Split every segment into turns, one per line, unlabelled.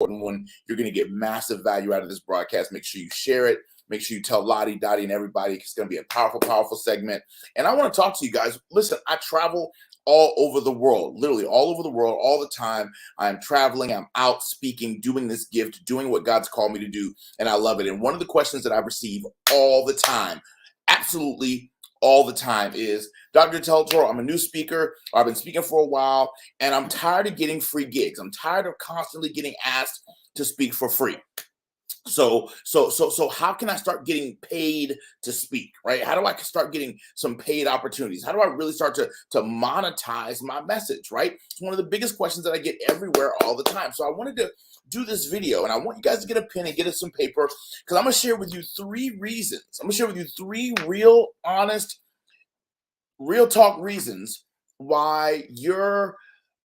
important one. You're going to get massive value out of this broadcast. Make sure you share it. Make sure you tell Lottie, Dottie, and everybody. It's going to be a powerful, powerful segment. And I want to talk to you guys. Listen, I travel all over the world, literally all over the world, all the time. I'm traveling, I'm out speaking, doing this gift, doing what God's called me to do, and I love it. And one of the questions that I receive all the time, absolutely all the time, is, Dr. Del Toro, I'm a new speaker, I've been speaking for a while, and I'm tired of getting free gigs. I'm tired of constantly getting asked to speak for free. So how can I start getting paid to speak, right? How do I start getting some paid opportunities? How do I really start to monetize my message, right? It's one of the biggest questions that I get everywhere all the time. So I wanted to do this video, and I want you guys to get a pen and get us some paper, because I'm going to share with you 3 reasons. I'm going to share with you 3 real, honest, real talk reasons why you're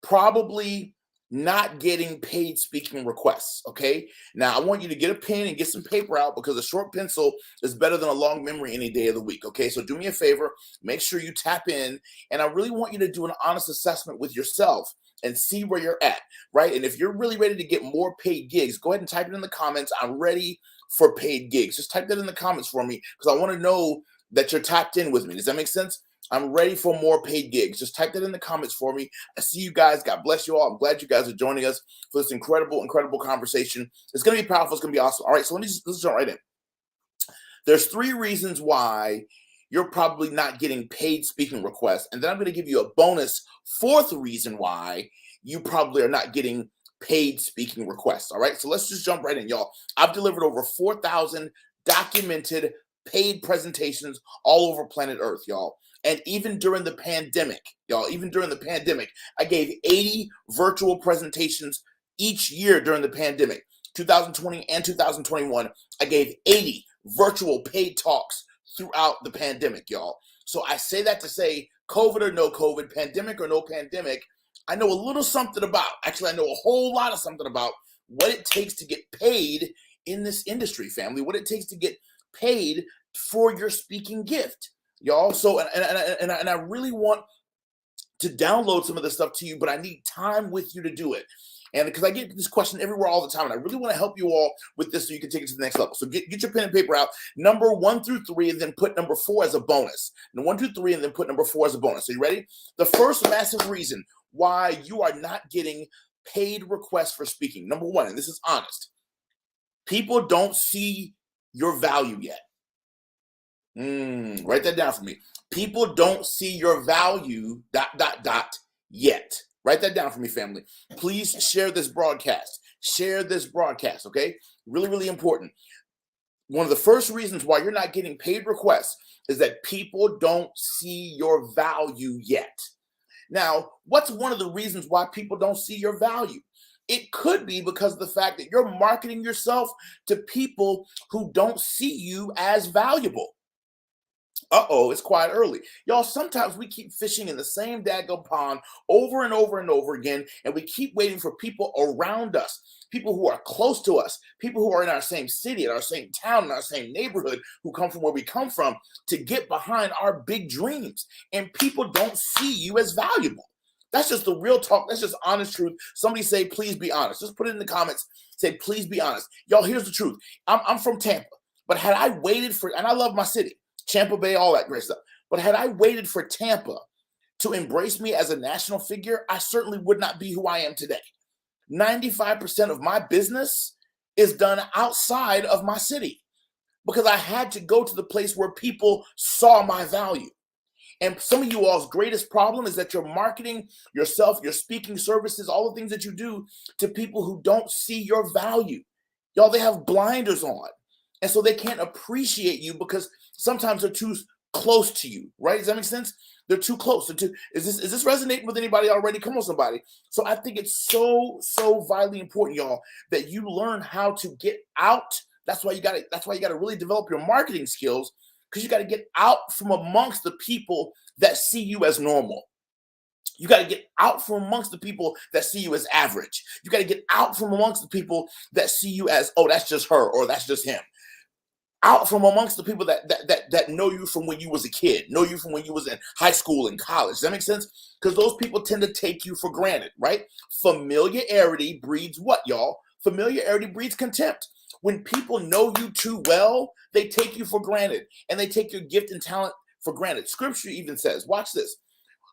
probably not getting paid speaking requests. Okay. Now I want you to get a pen and get some paper out, because a short pencil is better than a long memory any day of the week. Okay. So do me a favor, make sure you tap in, and I really want you to do an honest assessment with yourself and see where you're at. Right. And if you're really ready to get more paid gigs, go ahead and type it in the comments. I'm ready for paid gigs. Just type that in the comments for me, because I want to know that you're tapped in with me. Does that make sense? I'm ready for more paid gigs. Just type that in the comments for me. I see you guys. God bless you all. I'm glad you guys are joining us for this incredible, incredible conversation. It's going to be powerful. It's going to be awesome. All right, so let's jump right in. There's 3 reasons why you're probably not getting paid speaking requests. And then I'm going to give you a bonus 4th reason why you probably are not getting paid speaking requests. All right, so let's just jump right in, y'all. I've delivered over 4,000 documented paid presentations all over planet Earth, y'all. And even during the pandemic, I gave 80 virtual presentations each year during the pandemic. 2020 and 2021, I gave 80 virtual paid talks throughout the pandemic, y'all. So I say that to say, COVID or no COVID, pandemic or no pandemic, I know a little something about, actually I know a whole lot of something about what it takes to get paid in this industry, family, what it takes to get paid for your speaking gift. Y'all, so and I really want to download some of this stuff to you, but I need time with you to do it. And because I get this question everywhere all the time, and I really want to help you all with this so you can take it to the next level. So get your pen and paper out, number 1 through 3, and then put number 4 as a bonus. And 1, 2, 3, and then put number 4 as a bonus. So you ready? The first massive reason why you are not getting paid requests for speaking, number 1, and this is honest, people don't see your value yet. Write that down for me. People don't see your value, ... yet. Write that down for me, family. Please share this broadcast. Share this broadcast, okay? Really, really important. One of the first reasons why you're not getting paid requests is that people don't see your value yet. Now, what's one of the reasons why people don't see your value? It could be because of the fact that you're marketing yourself to people who don't see you as valuable. It's quiet early. Y'all, sometimes we keep fishing in the same daggone pond over and over and over again, and we keep waiting for people around us, people who are close to us, people who are in our same city, in our same town, in our same neighborhood, who come from where we come from, to get behind our big dreams. And people don't see you as valuable. That's just the real talk. That's just honest truth. Somebody say, please be honest. Just put it in the comments. Say, please be honest. Y'all, here's the truth. I'm from Tampa, but had I waited for, and I love my city, Tampa Bay, all that great stuff. But had I waited for Tampa to embrace me as a national figure, I certainly would not be who I am today. 95% of my business is done outside of my city, because I had to go to the place where people saw my value. And some of you all's greatest problem is that you're marketing yourself, your speaking services, all the things that you do, to people who don't see your value. Y'all, they have blinders on. And so they can't appreciate you because sometimes they're too close to you, right? Does that make sense? They're too close. Is this resonating with anybody already? Come on, somebody. So I think it's so vitally important, y'all, that you learn how to get out. That's why you got to really develop your marketing skills, because you got to get out from amongst the people that see you as normal. You got to get out from amongst the people that see you as average. You got to get out from amongst the people that see you as, oh, that's just her or that's just him. Out from amongst the people that know you from when you was a kid, know you from when you was in high school and college. Does that make sense? Because those people tend to take you for granted, right? Familiarity breeds what, y'all? Familiarity breeds contempt. When people know you too well, they take you for granted and they take your gift and talent for granted. Scripture even says, watch this,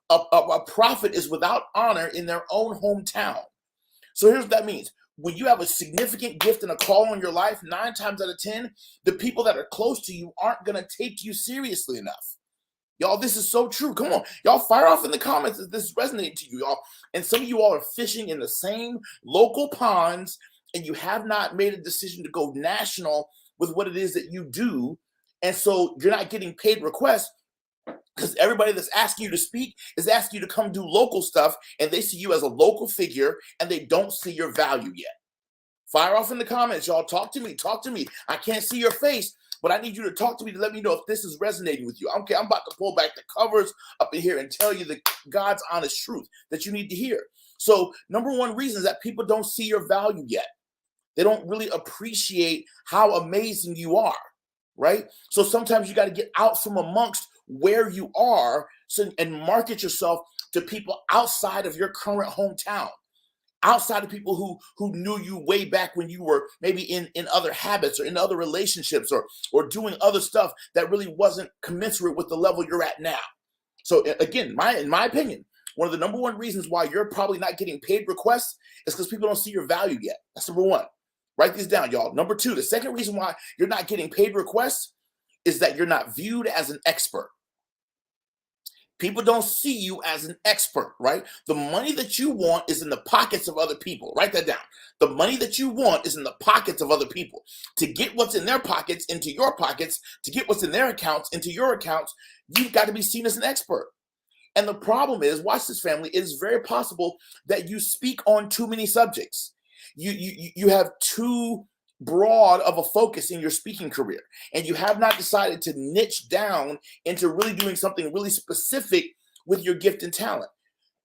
a prophet is without honor in their own hometown. So here's what that means. When you have a significant gift and a call on your life, 9 times out of 10, the people that are close to you aren't going to take you seriously enough. Y'all, this is so true. Come on. Y'all fire off in the comments if this is resonating to you, y'all. And some of you all are fishing in the same local ponds, and you have not made a decision to go national with what it is that you do. And so you're not getting paid requests because everybody that's asking you to speak is asking you to come do local stuff, and they see you as a local figure, and they don't see your value yet. Fire off in the comments, y'all. Talk to me. Talk to me. I can't see your face, but I need you to talk to me to let me know if this is resonating with you. Okay, I'm about to pull back the covers up in here and tell you the God's honest truth that you need to hear. So number one reason is that people don't see your value yet. They don't really appreciate how amazing you are, right? So sometimes you got to get out from amongst where you are and market yourself to people outside of your current hometown, outside of people who knew you way back when you were maybe in other habits or in other relationships or doing other stuff that really wasn't commensurate with the level you're at now. So again, in my opinion, one of the number one reasons why you're probably not getting paid requests is because people don't see your value yet. That's number one. Write these down, y'all. Number two, the second reason why you're not getting paid requests is that you're not viewed as an expert. People don't see you as an expert, right? The money that you want is in the pockets of other people. Write that down. The money that you want is in the pockets of other people. To get what's in their pockets into your pockets, to get what's in their accounts into your accounts, you've got to be seen as an expert. And the problem is, watch this, family, it is very possible that you speak on too many subjects. You have too broad of a focus in your speaking career, and you have not decided to niche down into really doing something really specific with your gift and talent.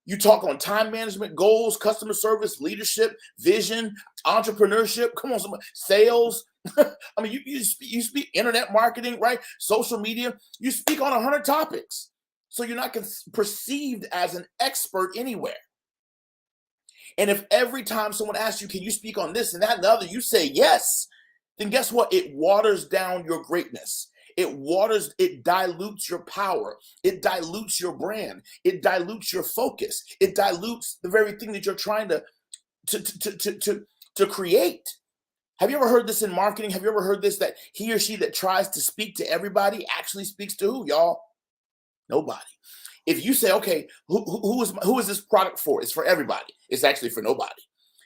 You talk on time management, goals, customer service, leadership, vision, entrepreneurship. Come on, sales. I mean, you speak internet marketing, right? Social media. You speak on 100 topics. So you're not perceived as an expert anywhere. And if every time someone asks you, can you speak on this and that and the other, you say yes, then guess what? It waters down your greatness. It dilutes your power. It dilutes your brand. It dilutes your focus. It dilutes the very thing that you're trying to create. Have you ever heard this in marketing? Have you ever heard this, that he or she that tries to speak to everybody actually speaks to who, y'all? Nobody. If you say, okay, who is this product for? It's for everybody. It's actually for nobody.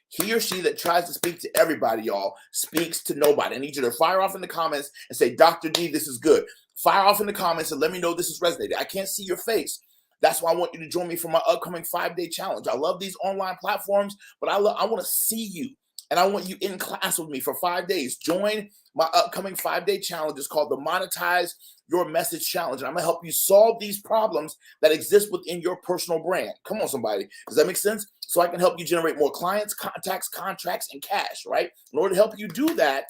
He or she that tries to speak to everybody, y'all, speaks to nobody. I need you to fire off in the comments and say, Dr. D, this is good. Fire off in the comments and let me know this is resonating. I can't see your face. That's why I want you to join me for my upcoming 5-day challenge. I love these online platforms, but I want to see you. And I want you in class with me for 5 days. Join my upcoming 5-day challenge. It's called the Monetize Your Message Challenge. And I'm going to help you solve these problems that exist within your personal brand. Come on, somebody. Does that make sense? So I can help you generate more clients, contacts, contracts, and cash, right? In order to help you do that,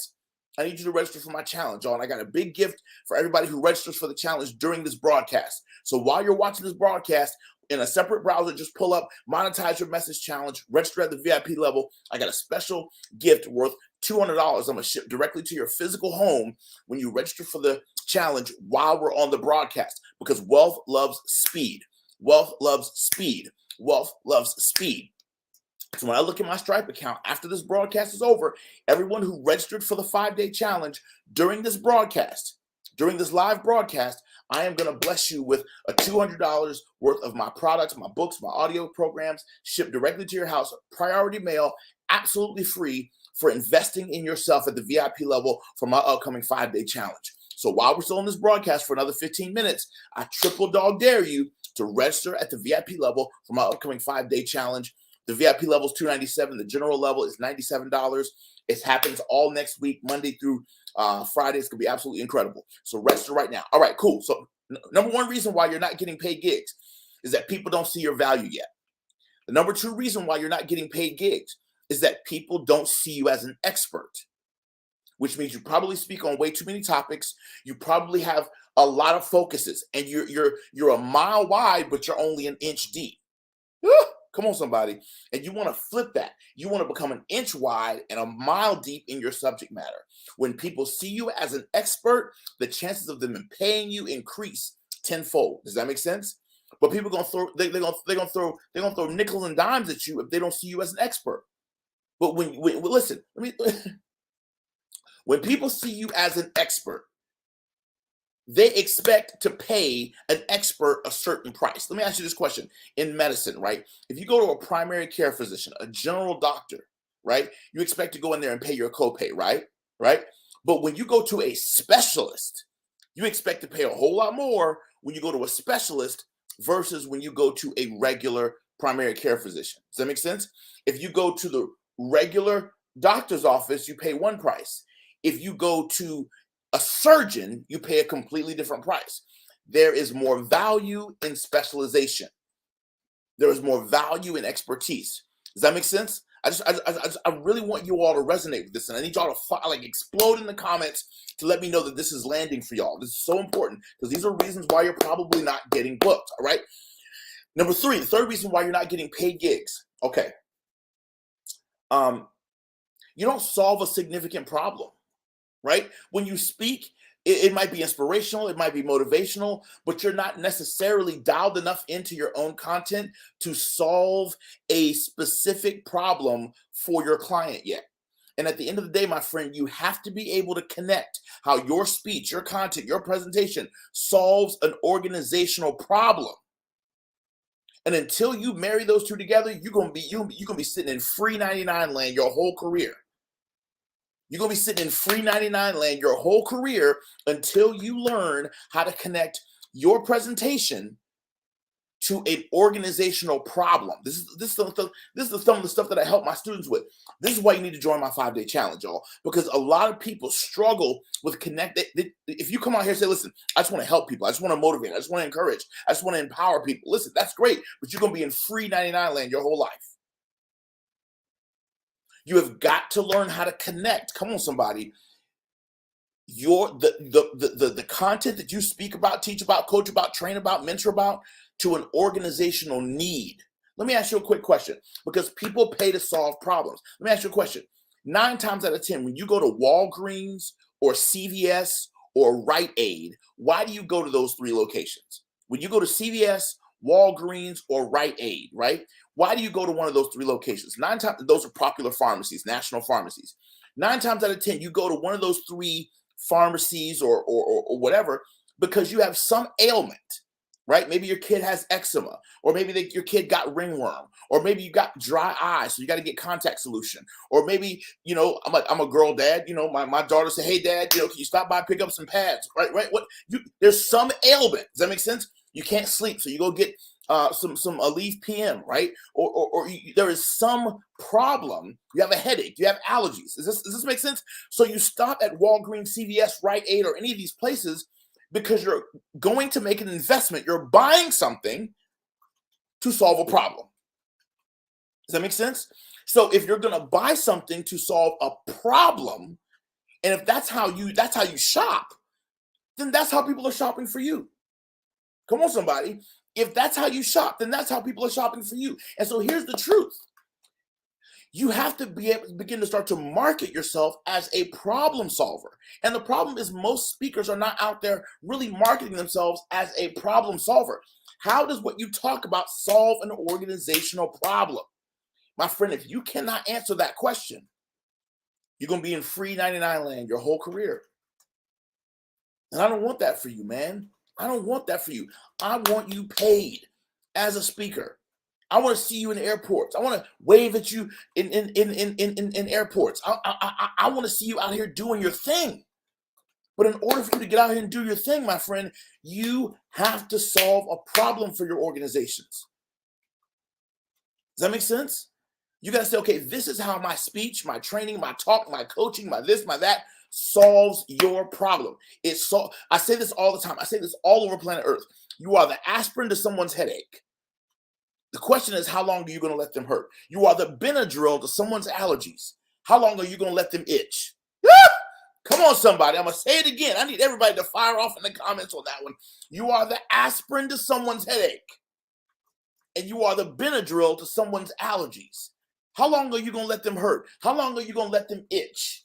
I need you to register for my challenge, y'all. And I got a big gift for everybody who registers for the challenge during this broadcast. So while you're watching this broadcast, in a separate browser, just pull up Monetize Your Message Challenge, register at the VIP level. I got a special gift worth $200 I'm going to ship directly to your physical home when you register for the challenge while we're on the broadcast, because wealth loves speed. Wealth loves speed. Wealth loves speed. So when I look at my Stripe account after this broadcast is over, everyone who registered for the 5-day challenge during this broadcast, during this live broadcast, I am going to bless you with a $200 worth of my products, my books, my audio programs, shipped directly to your house, priority mail, absolutely free, for investing in yourself at the VIP level for my upcoming 5-day challenge. So while we're still on this broadcast for another 15 minutes, I triple dog dare you to register at the VIP level for my upcoming 5-day challenge. The VIP level is $297. The general level is $97. It happens all next week, Monday through Friday. It's going to be absolutely incredible. So register right now. All right, cool. So number one reason why you're not getting paid gigs is that people don't see your value yet. The number two reason why you're not getting paid gigs is that people don't see you as an expert, which means you probably speak on way too many topics. You probably have a lot of focuses, and you're a mile wide, but you're only an inch deep. Come on, somebody. And you want to flip that. You want to become an inch wide and a mile deep in your subject matter. When people see you as an expert, the chances of them paying you increase tenfold. Does that make sense? But people gonna throw they're gonna throw nickels and dimes at you if they don't see you as an expert. But when listen, when people see you as an expert, they expect to pay an expert a certain price. Let me ask you this question. In medicine, right? If you go to a primary care physician, a general doctor, right? You expect to go in there and pay your copay, right? Right? But when you go to a specialist, you expect to pay a whole lot more when you go to a specialist versus when you go to a regular primary care physician. Does that make sense? If you go to the regular doctor's office, you pay one price. If you go to a surgeon, you pay a completely different price. There is more value in specialization. There is more value in expertise. Does that make sense? I really want you all to resonate with this, and I need y'all to explode in the comments to let me know that this is landing for y'all. This is so important because these are reasons why you're probably not getting booked. All right. Number three, the third reason why you're not getting paid gigs. Okay. You don't solve a significant problem. Right? When you speak, it might be inspirational, it might be motivational, but you're not necessarily dialed enough into your own content to solve a specific problem for your client yet. And at the end of the day, my friend, you have to be able to connect how your speech, your content, your presentation solves an organizational problem. And until you marry those two together, you're gonna be sitting in free 99 land your whole career. You're going to be sitting in free 99 land your whole career until you learn how to connect your presentation to an organizational problem. This is some of the stuff that I help my students with. This is why you need to join my 5-day challenge, y'all, because a lot of people struggle with connect. If you come out here and say, listen, I just want to help people. I just want to motivate. I just want to encourage. I just want to empower people. Listen, that's great, but you're going to be in free 99 land your whole life. You have got to learn how to connect. Come on, somebody. The content that you speak about, teach about, coach about, train about, mentor about to an organizational need. Let me ask you a quick question, because people pay to solve problems. Let me ask you a question. 9 times out of 10, when you go to Walgreens or CVS or Rite Aid, why do you go to those 3 locations? When you go to CVS, Walgreens, or Rite Aid, right? Why do you go to one of those 3 locations? 9 times, those are popular pharmacies, national pharmacies. 9 times out of 10, you go to one of those 3 pharmacies or whatever because you have some ailment, right? Maybe your kid has eczema, or maybe your kid got ringworm, or maybe you got dry eyes, so you got to get contact solution. Or maybe, I'm a girl dad, my daughter said, hey dad, can you stop by, pick up some pads, right? There's some ailment. Does that make sense? You can't sleep, so you go get some Aleve PM, right? Or there is some problem. You have a headache. You have allergies. Does this make sense? So you stop at Walgreens, CVS, Rite Aid, or any of these places because you're going to make an investment. You're buying something to solve a problem. Does that make sense? So if you're going to buy something to solve a problem, and if that's how you shop, then that's how people are shopping for you. Come on, somebody. If that's how you shop, then that's how people are shopping for you. And so here's the truth. You have to be able to begin to start to market yourself as a problem solver. And the problem is most speakers are not out there really marketing themselves as a problem solver. How does what you talk about solve an organizational problem? My friend, if you cannot answer that question, you're going to be in free 99 land your whole career. And I don't want that for you, man. I don't want that for you. I want you paid as a speaker. I want to see you in airports. I want to wave at you in airports. I want to see you out here doing your thing. But in order for you to get out here and do your thing, my friend, you have to solve a problem for your organizations. Does that make sense? You got to say, okay, this is how my speech, my training, my talk, my coaching, my this, my that solves your problem. I say this all the time. I say this all over planet Earth. You are the aspirin to someone's headache. The question is, how long are you going to let them hurt? You are the Benadryl to someone's allergies. How long are you going to let them itch? Come on, somebody. I'm going to say it again. I need everybody to fire off in the comments on that one. You are the aspirin to someone's headache. and you are the Benadryl to someone's allergies. How long are you going to let them hurt? How long are you going to let them itch?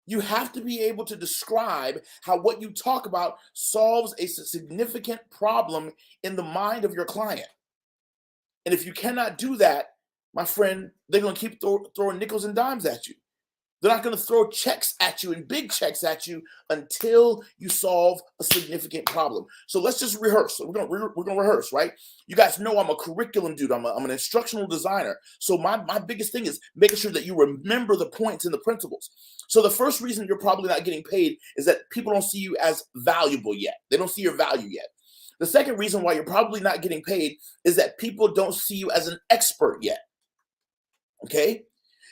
You have to be able to describe how what you talk about solves a significant problem in the mind of your client. And if you cannot do that, my friend, they're going to keep throwing nickels and dimes at you. They're not going to throw checks at you and big checks at you until you solve a significant problem. So let's just rehearse. We're going to rehearse, right? You guys know I'm a curriculum dude. I'm an instructional designer. So my biggest thing is making sure that you remember the points and the principles. So the first reason you're probably not getting paid is that people don't see you as valuable yet. They don't see your value yet. The second reason why you're probably not getting paid is that people don't see you as an expert yet. Okay?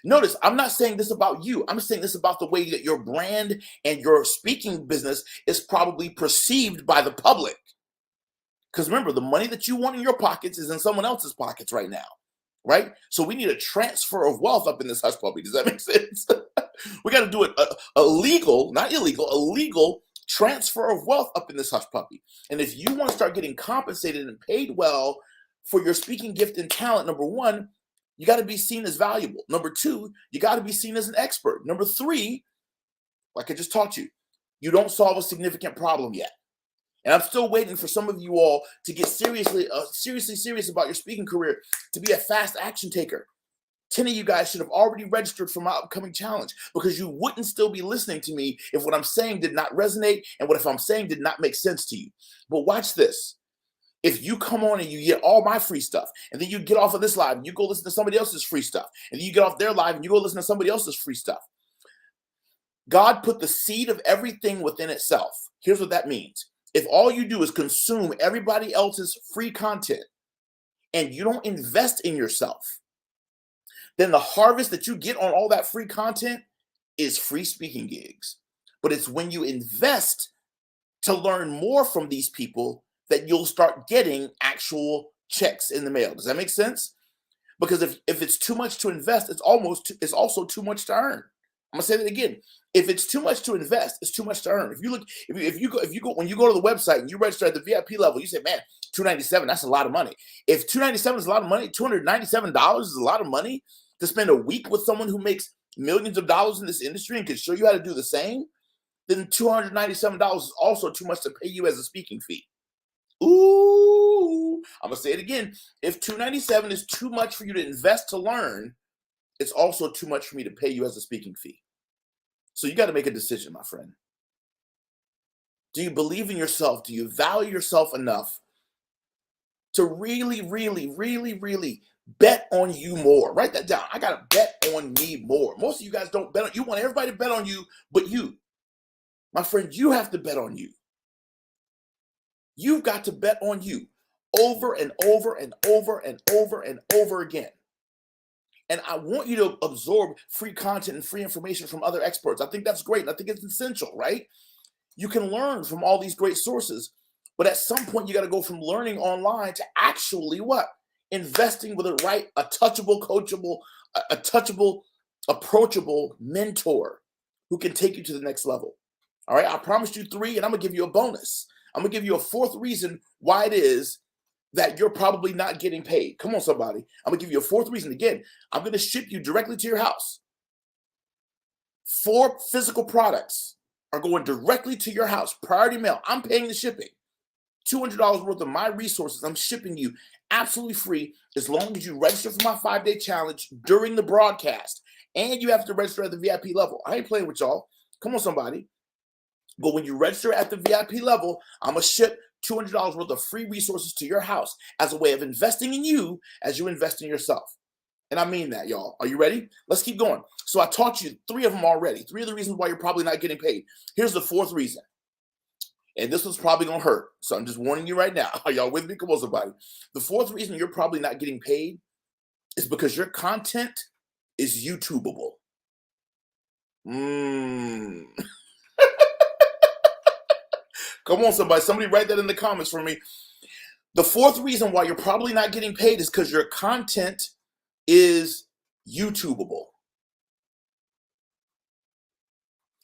Notice, I'm not saying this about you. I'm saying this about the way that your brand and your speaking business is probably perceived by the public. Because remember, the money that you want in your pockets is in someone else's pockets right now, right? So we need a transfer of wealth up in this hush puppy. Does that make sense? We got to do it a legal, not illegal, a legal transfer of wealth up in this hush puppy. And if you want to start getting compensated and paid well for your speaking gift and talent, number one, you got to be seen as valuable. Number two, you got to be seen as an expert. Number three, like I just taught you, you don't solve a significant problem yet. And I'm still waiting for some of you all to get seriously serious about your speaking career, to be a fast action taker. 10 of you guys should have already registered for my upcoming challenge, because you wouldn't still be listening to me if what I'm saying did not resonate and what if I'm saying did not make sense to you. But watch this. If you come on and you get all my free stuff, and then you get off of this live and you go listen to somebody else's free stuff, and then you get off their live and you go listen to somebody else's free stuff, God put the seed of everything within itself. Here's what that means. If all you do is consume everybody else's free content and you don't invest in yourself, then the harvest that you get on all that free content is free speaking gigs. But it's when you invest to learn more from these people that you'll start getting actual checks in the mail. Does that make sense? Because if it's too much to invest, it's also too much to earn. I'm gonna say that again. If it's too much to invest, it's too much to earn. If you go when you go to the website and you register at the VIP level, you say, man, $297, that's a lot of money. If $297 is a lot of money, $297 is a lot of money to spend a week with someone who makes millions of dollars in this industry and can show you how to do the same, then $297 is also too much to pay you as a speaking fee. Ooh, I'm gonna say it again. If $297 is too much for you to invest to learn, it's also too much for me to pay you as a speaking fee. So you got to make a decision, my friend. Do you believe in yourself? Do you value yourself enough to really, really, really, really bet on you more? Write that down. I got to bet on me more. Most of you guys don't bet on you. Want everybody to bet on you, but you. My friend, you have to bet on you. You've got to bet on you over and over and over and over and over again. And I want you to absorb free content and free information from other experts. I think that's great. And I think it's essential, right? You can learn from all these great sources. But at some point, you got to go from learning online to actually what? Investing with a touchable, coachable, a touchable, approachable mentor who can take you to the next level. All right. I promised you 3, and I'm going to give you a bonus. I'm going to give you a 4th reason why it is that you're probably not getting paid. Come on, somebody. I'm going to give you a 4th reason. Again, I'm going to ship you directly to your house. 4 physical products are going directly to your house. Priority mail. I'm paying the shipping. $200 worth of my resources. I'm shipping you absolutely free as long as you register for my 5-day challenge during the broadcast. And you have to register at the VIP level. I ain't playing with y'all. Come on, somebody. But when you register at the VIP level, I'm going to ship $200 worth of free resources to your house as a way of investing in you as you invest in yourself. And I mean that, y'all. Are you ready? Let's keep going. So I taught you 3 of them already. 3 of the reasons why you're probably not getting paid. Here's the 4th reason. And this one's probably going to hurt. So I'm just warning you right now. Are y'all with me? Come on, somebody. The 4th reason you're probably not getting paid is because your content is YouTubeable. Come on, somebody. Somebody write that in the comments for me. The 4th reason why you're probably not getting paid is because your content is YouTubeable.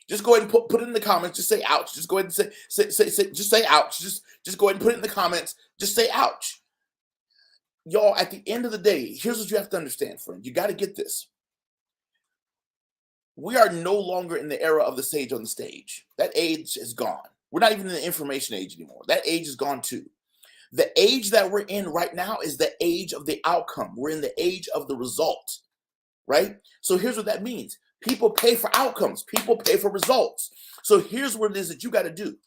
Just go ahead and put it in the comments. Just say ouch. Just go ahead and say ouch. Just go ahead and put it in the comments. Just say ouch. Y'all, at the end of the day, here's what you have to understand, friend. You got to get this. We are no longer in the era of the sage on the stage. That age is gone. We're not even in the information age anymore. That age is gone too. The age that we're in right now is the age of the outcome. We're in the age of the result, right? So here's what that means. People pay for outcomes. People pay for results. So here's what it is that you got to do.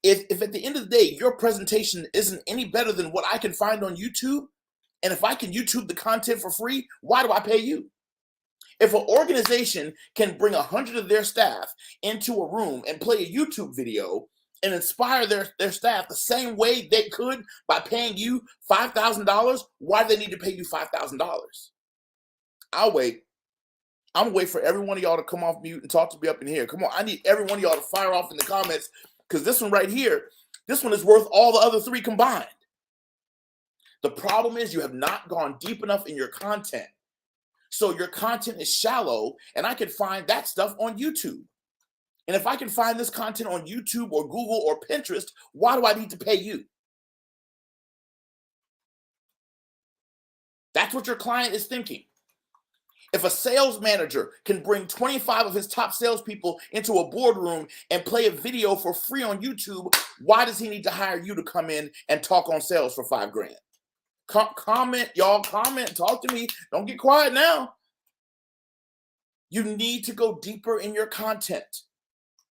If at the end of the day, your presentation isn't any better than what I can find on YouTube, and if I can YouTube the content for free, why do I pay you? If an organization can bring 100 of their staff into a room and play a YouTube video and inspire their staff the same way they could by paying you $5,000, why do they need to pay you $5,000? I'll wait. I'm gonna wait for every one of y'all to come off mute and talk to me up in here. Come on, I need every one of y'all to fire off in the comments, because this one right here, this one is worth all the other three combined. The problem is you have not gone deep enough in your content. So your content is shallow, and I can find that stuff on YouTube. And if I can find this content on YouTube or Google or Pinterest, why do I need to pay you? That's what your client is thinking. If a sales manager can bring 25 of his top salespeople into a boardroom and play a video for free on YouTube, why does he need to hire you to come in and talk on sales for $5,000? Comment, y'all, comment, talk to me. Don't get quiet now. You need to go deeper in your content.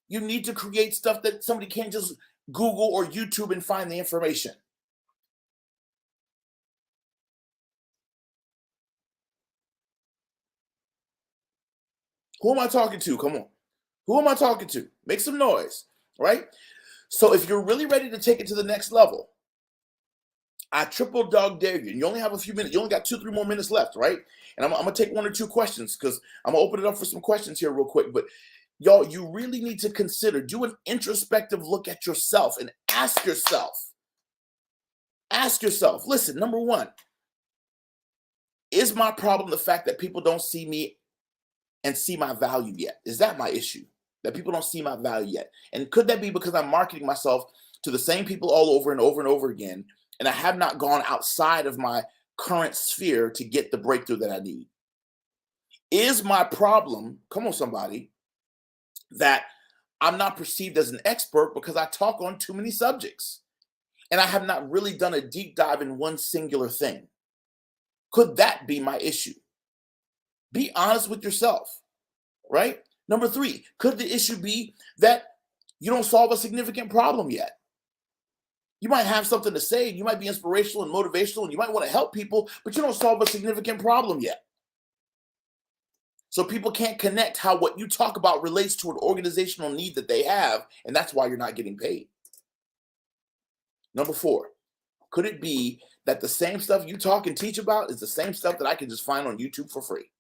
You need to create stuff that somebody can't just Google or YouTube and find the information. Who am I talking to? Come on. Who am I talking to? Make some noise, right? So if you're really ready to take it to the next level, I triple dog dare you. And you only have a few minutes. You only got 2-3 more minutes left, right? And I'm going to take 1 or 2 questions, because I'm going to open it up for some questions here real quick. But y'all, you really need to consider, do an introspective look at yourself and ask yourself, listen, number one, is my problem the fact that people don't see me and see my value yet? Is that my issue? That people don't see my value yet? And could that be because I'm marketing myself to the same people all over and over and over again, and I have not gone outside of my current sphere to get the breakthrough that I need? Is my problem, come on somebody, that I'm not perceived as an expert because I talk on too many subjects and I have not really done a deep dive in one singular thing? Could that be my issue? Be honest with yourself, right? Number 3, could the issue be that you don't solve a significant problem yet? You might have something to say, you might be inspirational and motivational, and you might want to help people, but you don't solve a significant problem yet. So people can't connect how what you talk about relates to an organizational need that they have, and that's why you're not getting paid. Number 4, could it be that the same stuff you talk and teach about is the same stuff that I can just find on YouTube for free?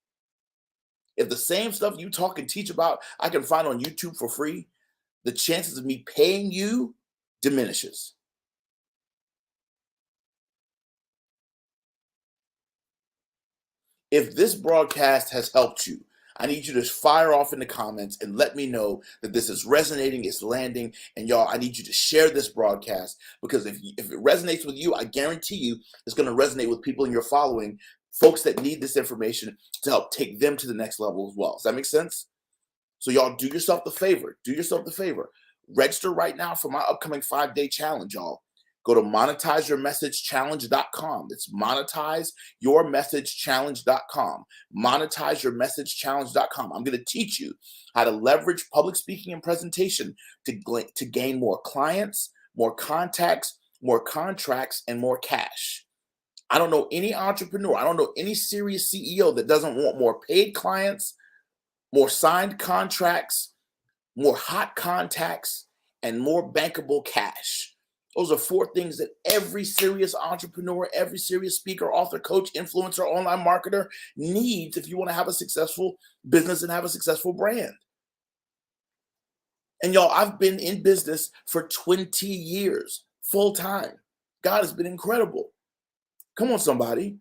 If the same stuff you talk and teach about I can find on YouTube for free, the chances of me paying you diminishes. If this broadcast has helped you, I need you to fire off in the comments and let me know that this is resonating, it's landing. And y'all, I need you to share this broadcast, because if it resonates with you, I guarantee you it's going to resonate with people in your following, folks that need this information to help take them to the next level as well. Does that make sense? So y'all, do yourself the favor. Do yourself the favor. Register right now for my upcoming 5-day challenge, y'all. Go to monetizeyourmessagechallenge.com. It's monetizeyourmessagechallenge.com. Monetizeyourmessagechallenge.com. I'm going to teach you how to leverage public speaking and presentation to gain more clients, more contacts, more contracts, and more cash. I don't know any entrepreneur, I don't know any serious CEO that doesn't want more paid clients, more signed contracts, more hot contacts, and more bankable cash. Those are 4 things that every serious entrepreneur, every serious speaker, author, coach, influencer, online marketer needs if you want to have a successful business and have a successful brand. And y'all, I've been in business for 20 years, full time. God has been incredible. Come on, somebody.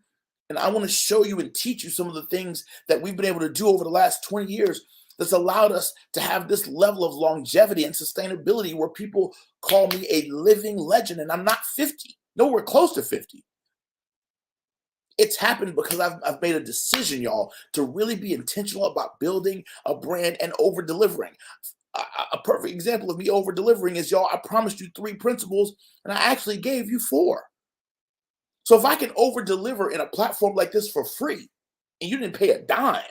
And I want to show you and teach you some of the things that we've been able to do over the last 20 years that's allowed us to have this level of longevity and sustainability, where people call me a living legend, and I'm not 50, nowhere close to 50. It's happened because I've made a decision, y'all, to really be intentional about building a brand and over delivering. A perfect example of me over delivering is, y'all, I promised you 3 principles and I actually gave you 4. So if I can over deliver in a platform like this for free and you didn't pay a dime,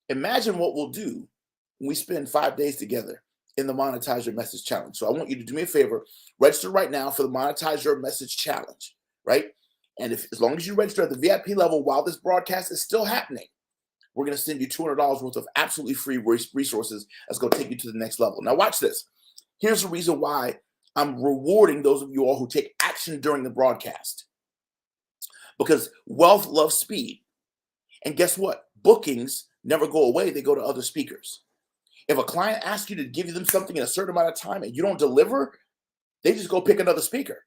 imagine what we'll do when we spend 5 days together in the Monetize Your Message Challenge. So I want you to do me a favor, register right now for the Monetize Your Message Challenge, right? And if as long as you register at the VIP level while this broadcast is still happening, we're going to send you $200 worth of absolutely free resources that's going to take you to the next level. Now watch this. Here's the reason why I'm rewarding those of you all who take action during the broadcast. Because wealth loves speed. And guess what? Bookings never go away. They go to other speakers. If a client asks you to give them something in a certain amount of time and you don't deliver, they just go pick another speaker.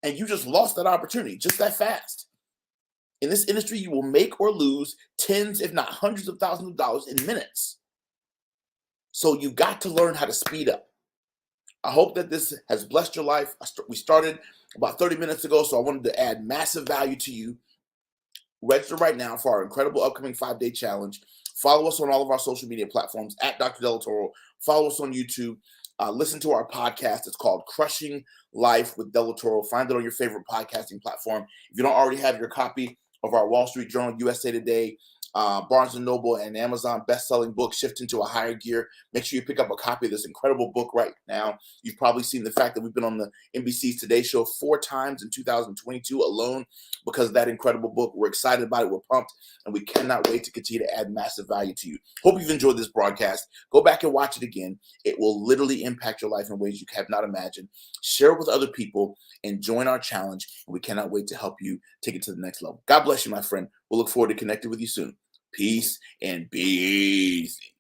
And you just lost that opportunity just that fast. In this industry, you will make or lose tens, if not hundreds of thousands of dollars in minutes. So you got to learn how to speed up. I hope that this has blessed your life. We started about 30 minutes ago, so I wanted to add massive value to you. Register right now for our incredible upcoming 5-day challenge. Follow us on all of our social media platforms at Dr. Delatoro. Follow us on YouTube. Listen to our podcast. It's called Crushing Life with Delatoro. Find it on your favorite podcasting platform. If you don't already have your copy of our Wall Street Journal, USA Today, Barnes & Noble, and Amazon best-selling book, Shift into a Higher Gear, make sure you pick up a copy of this incredible book right now. You've probably seen the fact that we've been on the NBC's Today Show 4 times in 2022 alone because of that incredible book. We're excited about it. We're pumped, and we cannot wait to continue to add massive value to you. Hope you've enjoyed this broadcast. Go back and watch it again. It will literally impact your life in ways you have not imagined. Share it with other people and join our challenge. And we cannot wait to help you take it to the next level. God bless you, my friend. We'll look forward to connecting with you soon. Peace and be easy.